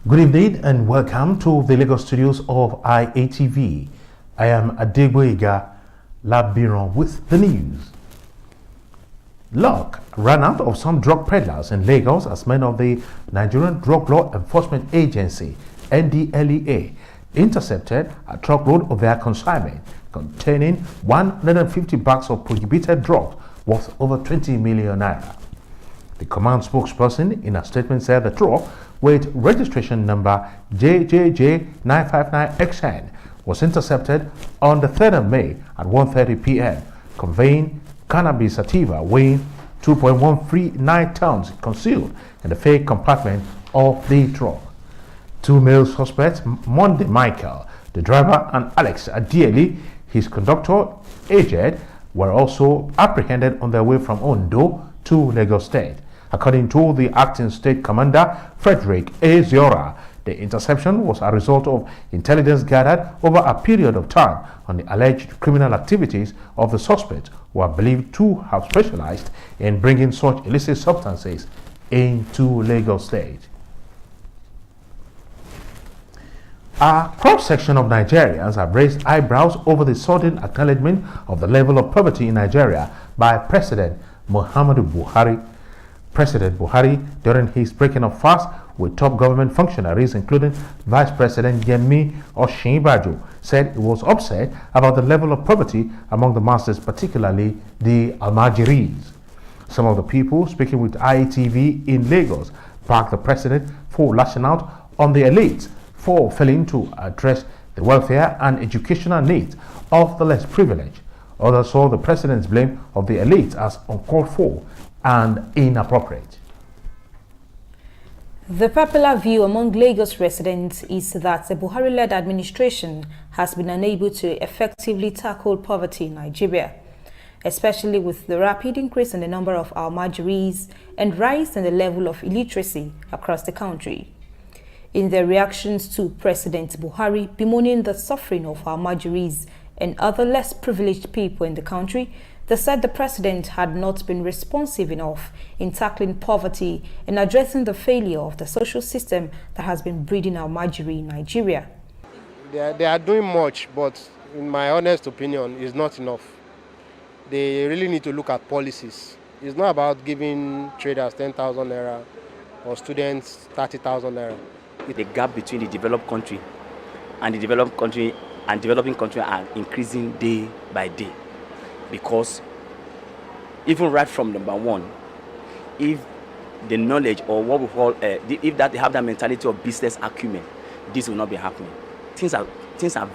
Good evening and welcome to the Lagos studios of IATV. I am Adegboyega Labiron with the news. Luck ran out of some drug peddlers in Lagos as men of the Nigerian Drug Law Enforcement Agency, NDLEA, intercepted a truckload of their consignment containing 150 bags of prohibited drugs worth over 20 million naira. The command spokesperson in a statement said the truck with registration number JJJ959XN was intercepted on the 3rd of May at 1:30 p.m. conveying cannabis sativa weighing 2.139 tons concealed in the fake compartment of the truck. Two male suspects, Monday Michael, the driver, and Alex Adieli, his conductor, aged, were also apprehended on their way from Ondo to Lagos State. According to the acting state commander, Frederick A. Ziora, the interception was a result of intelligence gathered over a period of time on the alleged criminal activities of the suspects, who are believed to have specialized in bringing such illicit substances into Lagos State. A cross-section of Nigerians have raised eyebrows over the sudden acknowledgement of the level of poverty in Nigeria by President Muhammadu Buhari. President Buhari, during his breaking of fast with top government functionaries, including Vice President Yemi Osinbajo, said he was upset about the level of poverty among the masses, particularly the Almajiris. Some of the people speaking with IATV in Lagos backed the president for lashing out on the elites for failing to address the welfare and educational needs of the less privileged. Others saw the president's blame of the elites as uncalled for and inappropriate. The popular view among Lagos residents is that the Buhari-led administration has been unable to effectively tackle poverty in Nigeria, especially with the rapid increase in the number of Almajiris and rise in the level of illiteracy across the country. In their reactions to President Buhari bemoaning the suffering of Almajiris and other less privileged people in the country, they said the president had not been responsive enough in tackling poverty and addressing the failure of the social system that has been breeding Almajiri in Nigeria. They are doing much, but in my honest opinion, it's not enough. They really need to look at policies. It's not about giving traders 10,000 naira or students 30,000 naira. The gap between the developed country and the developed country and developing country are increasing day by day. Because even right from number one, if the knowledge or what we call, if that they have that mentality of business acumen, this will not be happening. Things are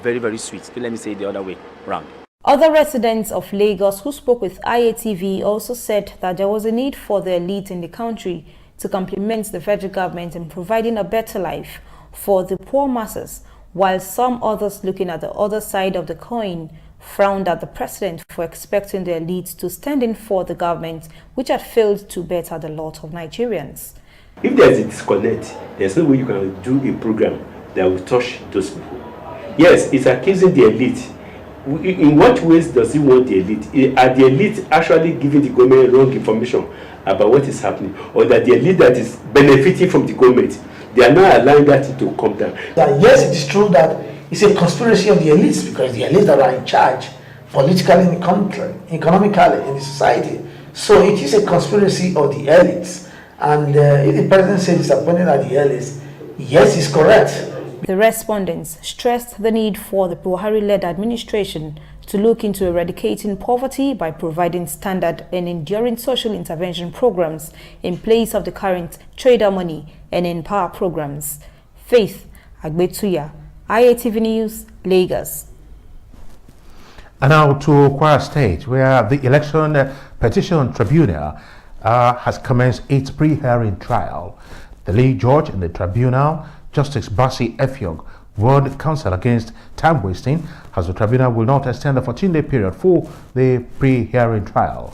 very, very sweet. Let me say it the other way around. Other residents of Lagos who spoke with IATV also said that there was a need for the elite in the country to complement the federal government in providing a better life for the poor masses, while some others looking at the other side of the coin frowned at the president for expecting the elites to stand in for the government, which had failed to better the lot of Nigerians. If there's a disconnect, there's no way you can do a program that will touch those people. Yes, it's accusing the elite. In what ways does he want the elite? Are the elite actually giving the government wrong information about what is happening? Or that the elite that is benefiting from the government, they are not allowing that to come down? Yes, it is true that it's a conspiracy of the elites, because the elites that are in charge politically in the country, economically in the society. So it is a conspiracy of the elites. And if the president says disappointed at the elites, yes, it's correct. The respondents stressed the need for the Buhari-led administration to look into eradicating poverty by providing standard and enduring social intervention programs in place of the current trader money and empower programs. Faith Agbetuya, IATV News, Lagos. And now to Kwara State, where the Election Petition Tribunal has commenced its pre-hearing trial. The lead judge in the tribunal, Justice Basi Effiong, warned counsel against time wasting, as the tribunal will not extend the 14-day period for the pre-hearing trial.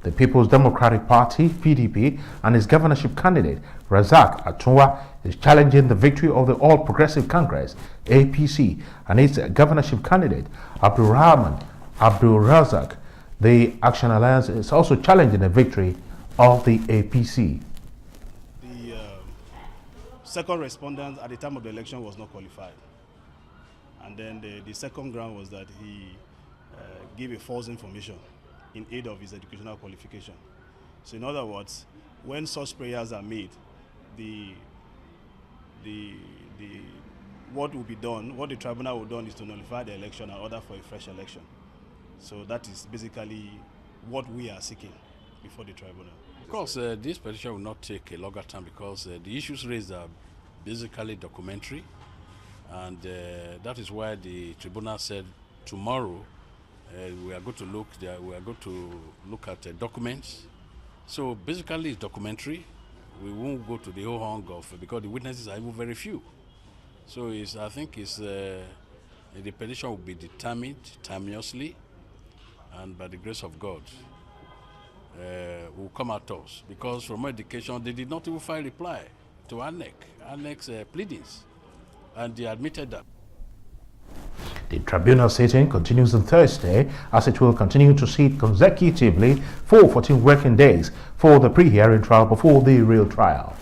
The People's Democratic Party, PDP, and its governorship candidate, Razak Atunwa, is challenging the victory of the All Progressive Congress, APC, and its governorship candidate, Abdulrahman Abdul Razak. The Action Alliance is also challenging the victory of the APC. second respondent at the time of the election was not qualified. And then the second ground was that he gave a false information in aid of his educational qualification. So in other words, when such prayers are made, what will be done, what the tribunal will do is to nullify the election and order for a fresh election. So that is basically what we are seeking before the tribunal. Of course, this petition will not take a longer time because the issues raised are basically documentary, and that is why the tribunal said tomorrow we are going to look at documents. So basically, it's documentary. We won't go to the whole hung of because the witnesses are even very few. So I think the petition will be determined timeously, and by the grace of God, will come at us. Because from my education, they did not even file reply to annex pleadings, and they admitted that. The tribunal sitting continues on Thursday as it will continue to sit consecutively for 14 working days for the pre-hearing trial before the real trial.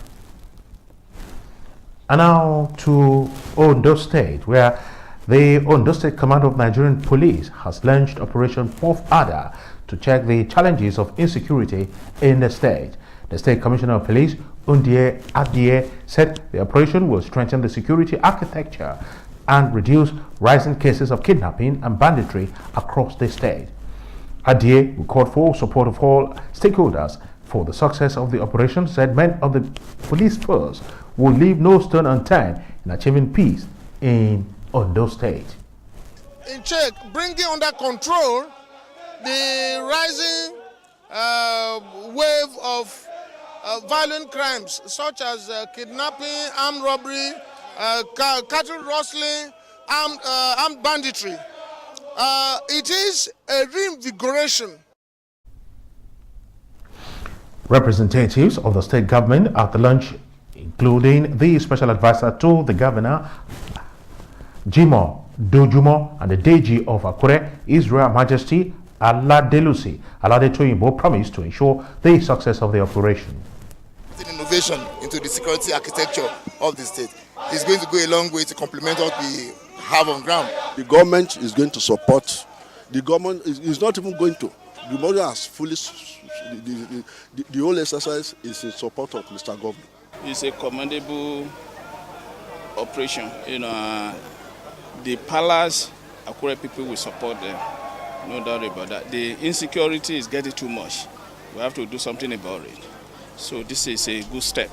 And now to Ondo State, where the Ondo State Command of Nigerian Police has launched Operation Puff Adder to check the challenges of insecurity in the state. The State Commissioner of Police, Undie Adie, said the operation will strengthen the security architecture and reduce rising cases of kidnapping and banditry across the state. Adie, who called for support of all stakeholders for the success of the operation, said men of the police force will leave no stone unturned in achieving peace in Ondo State. In check, bringing under control the rising wave of violent crimes such as kidnapping, armed robbery, cattle rustling, armed banditry. It is a reinvigoration. Representatives of the state government at the lunch, including the special advisor to the governor, Jimo Dojumo, and the DG of Akure, His Royal Majesty Aladelusi Aladetoyinbo, promised to ensure the success of the operation. Innovation into the security architecture of the state is going to go a long way to complement what we have on ground. The government is going to support. The government is not even going to. The government has fully. The whole exercise is in support of Mr. Governor. It's a commendable operation. The palace, Akure people will support them. No doubt about that. The insecurity is getting too much. We have to do something about it. So this is a good step.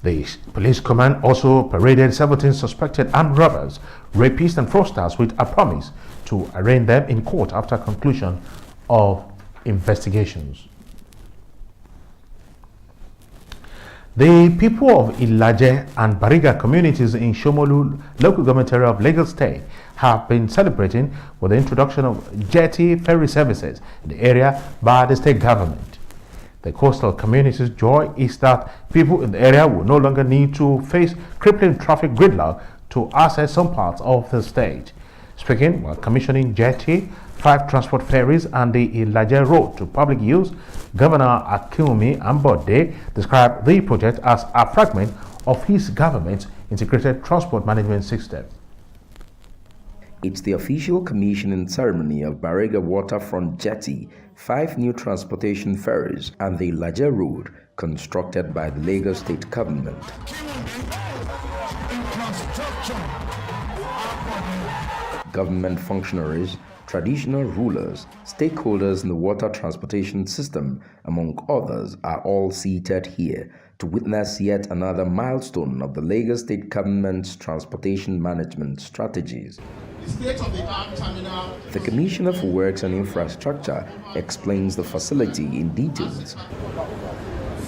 The police command also paraded 17 suspected armed robbers, rapists and fraudsters with a promise to arraign them in court after conclusion of investigations. The people of Ilaje and Bariga communities in Shomolu local government area of Lagos State have been celebrating with the introduction of jetty ferry services in the area by the state government. The coastal community's joy is that people in the area will no longer need to face crippling traffic gridlock to access some parts of the state. Speaking while commissioning jetty, 5 transport ferries and the Ilaje Road to public use, Governor Akinwumi Ambode described the project as a fragment of his government's integrated transport management system. It's the official commissioning ceremony of Bariga Waterfront Jetty, 5 new transportation ferries, and the Ilaje Road constructed by the Lagos State government. Government functionaries, traditional rulers, stakeholders in the water transportation system, among others, are all seated here to witness yet another milestone of the Lagos State government's transportation management strategies. The Commissioner for Works and Infrastructure explains the facility in details.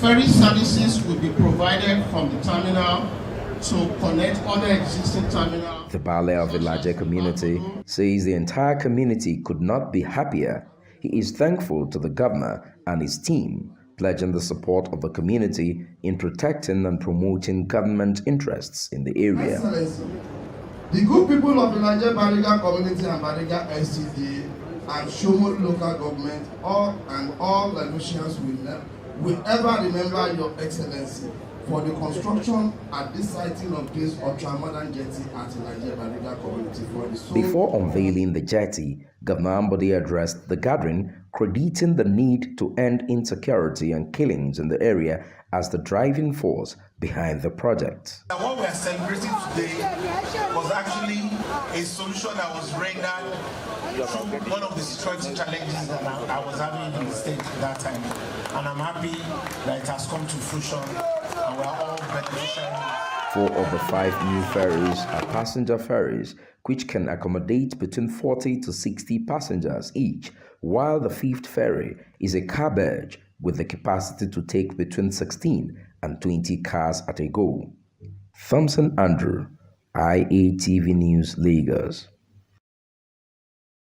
Ferry services will be provided from the terminal to connect other existing terminals. The Baale of the Ilaje community says the entire community could not be happier. He is thankful to the governor and his team, pledging the support of the community in protecting and promoting government interests in the area. Excellency, the good people of the Ilaje Bariga community and Bariga STD and Shomolu local government, all Lagosians will ever remember your excellency for the construction and this siting of this ultra-modern jetty at Nigeria River community for the sole... Before unveiling the jetty, Governor Ambode addressed the gathering, crediting the need to end insecurity and killings in the area as the driving force behind the project. What we are celebrating today was actually a solution that was rendered through one of the security challenges that I was having in the state at that time. And I'm happy that it has come to fruition and we are all beneficiaries. 4 of the 5 new ferries are passenger ferries, which can accommodate between 40 to 60 passengers each, while the 5th ferry is a car barge with the capacity to take between 16 and 20 cars at a go. Thompson Andrew, IATV News, Lagos.